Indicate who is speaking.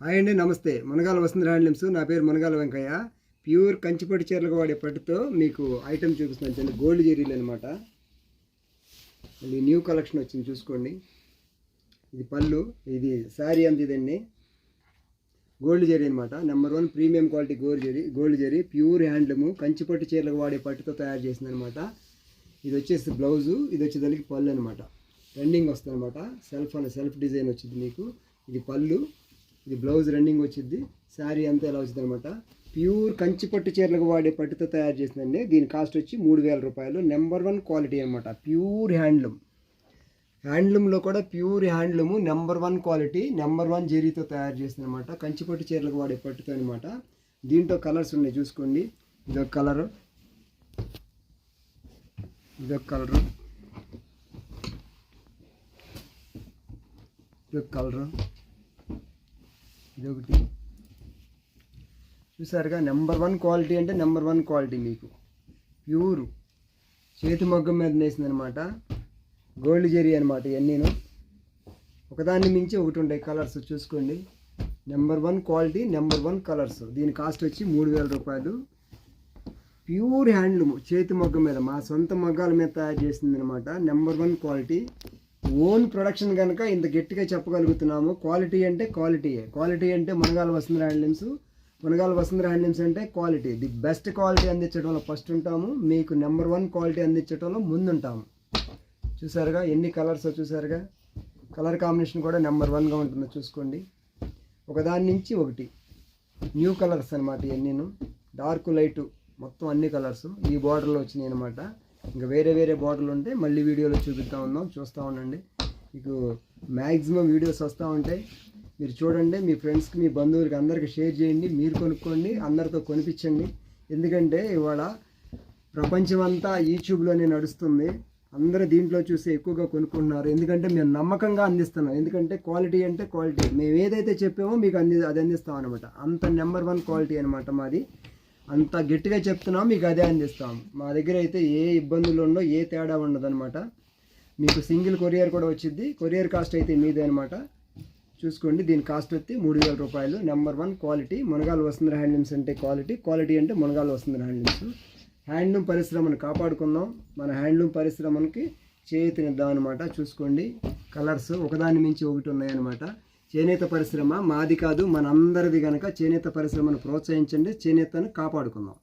Speaker 1: Hi అండి, నమస్తే. Munagala Vasantha handlooms. నా పేరు మునగాల వెంకయ్య. ప్యూర్ కంచిపట్టు చీరలకు వాడే పట్టుతో మీకు ఐటమ్ చూపిస్తున్నాను. గోల్డ్ జెరీలు అనమాట. మళ్ళీ న్యూ కలెక్షన్ వచ్చింది, చూసుకోండి. ఇది పళ్ళు, ఇది శారీ అంత ఇదండి. గోల్డ్ జెరీ అనమాట. Number 1 premium quality gold zari pure handloom కంచిపట్టు చీరలకు వాడే పట్టుతో తయారు చేసింది అనమాట. ఇది వచ్చేసి బ్లౌజు, ఇది వచ్చేదానికి పళ్ళు అనమాట. రన్నింగ్ వస్తుంది అనమాట. సెల్ఫ్ డిజైన్ వచ్చింది మీకు. ఇది పళ్ళు, ఇది బ్లౌజ్ రన్నింగ్ వచ్చింది. శారీ అంతా ఎలా వచ్చింది అనమాట. ప్యూర్ కంచిపట్టు చీరలకు వాడే పట్టుతో తయారు చేసిందండి. దీని కాస్ట్ వచ్చి 3000 రూపాయలు. నెంబర్ 1 క్వాలిటీ అనమాట. ప్యూర్ హ్యాండ్లూమ్లో కూడా pure handloom number 1 quality, number 1 జెరీతో తయారు చేసింది అనమాట. కంచిపట్టు చీరలకు వాడే పట్టుతో అనమాట. దీంట్లో కలర్స్ ఉన్నాయి, చూసుకోండి. ఇదొక కలరు, ఇదొక కలరు, ఇదొక కలరు, ఇదొకటి. చూసారుగా, నెంబర్ 1 క్వాలిటీ అంటే నెంబర్ 1 క్వాలిటీ. మీకు ప్యూర్ చేతి మగ్గం మీద వేసింది అనమాట. గోల్డ్ జెరీ అనమాట. ఇవన్నీను ఒకదాన్ని మించి ఒకటి ఉంటాయి కలర్స్, చూసుకోండి. Number 1 quality, number 1 colours. దీని కాస్ట్ వచ్చి 3000 రూపాయలు. ప్యూర్ హ్యాండ్లూమ్ చేతి మగ్గం మీద, మా సొంత మగ్గాల మీద తయారు చేసింది అనమాట. Number 1 quality. ఓన్ ప్రొడక్షన్ కనుక ఇంత గట్టిగా చెప్పగలుగుతున్నాము. క్వాలిటీ అంటే క్వాలిటీయే. క్వాలిటీ అంటే మునగాల వసంత హ్యాండ్లూమ్స్. మునగాల వసంత హ్యాండ్లూమ్స్ అంటే క్వాలిటీ. ది బెస్ట్ క్వాలిటీ అందించడంలో ఫస్ట్ ఉంటాము. మీకు నెంబర్ 1 క్వాలిటీ అందించడంలో ముందుంటాము. చూసారుగా ఎన్ని కలర్స్, చూసారుగా. కలర్ కాంబినేషన్ కూడా నెంబర్ 1గా ఉంటుందో చూసుకోండి. ఒకదాని నుంచి ఒకటి న్యూ కలర్స్ అనమాట. ఇవన్నీను డార్క్ లైటు మొత్తం అన్ని కలర్స్ ఈ బార్డర్లో వచ్చినాయి అనమాట. ఇంకా వేరే బార్డర్లు ఉంటే మళ్ళీ వీడియోలో చూపిస్తూ ఉన్నాం, చూస్తూ ఉండండి. మీకు మ్యాక్సిమం వీడియోస్ వస్తూ ఉంటాయి, మీరు చూడండి. మీ ఫ్రెండ్స్కి, మీ బంధువులకి అందరికీ షేర్ చేయండి. మీరు కొనుక్కోండి, అందరితో కొనిపించండి. ఎందుకంటే ఇవాళ ప్రపంచం అంతా యూట్యూబ్లోనే నడుస్తుంది. అందరూ దీంట్లో చూసి ఎక్కువగా కొనుక్కుంటున్నారు. ఎందుకంటే మేము నమ్మకంగా అందిస్తున్నాం. ఎందుకంటే క్వాలిటీ అంటే క్వాలిటీ. మేము ఏదైతే చెప్పామో మీకు అది అందిస్తాం అనమాట. అంత నెంబర్ 1 క్వాలిటీ అనమాట మాది. అంత గట్టిగా చెప్తున్నాం, మీకు అదే అందిస్తాం. మా దగ్గర అయితే ఏ ఇబ్బందులు ఉండవు, ఏ తేడా ఉండదు అనమాట. మీకు సింగిల్ కొరియర్ కూడా వచ్చింది. కొరియర్ కాస్ట్ అయితే మీదే అనమాట. చూసుకోండి. దీని కాస్ట్ వచ్చి 3000 రూపాయలు. Number 1 quality. Munagala Vasantha handlooms అంటే క్వాలిటీ అంటే మునగాల వసంత హ్యాండ్లూమ్స్. హ్యాండ్లూమ్ పరిశ్రమను కాపాడుకుందాం. మన హ్యాండ్లూమ్ పరిశ్రమకి చేతినిద్దాం అనమాట. చూసుకోండి, కలర్స్ ఒకదాని మించి ఒకటి ఉన్నాయన్నమాట. చేనేత పరిశ్రమ మాది కాదు, మనందరిది కనుక చేనేత పరిశ్రమను ప్రోత్సహించండి. చేనేతను కాపాడుకుందాం.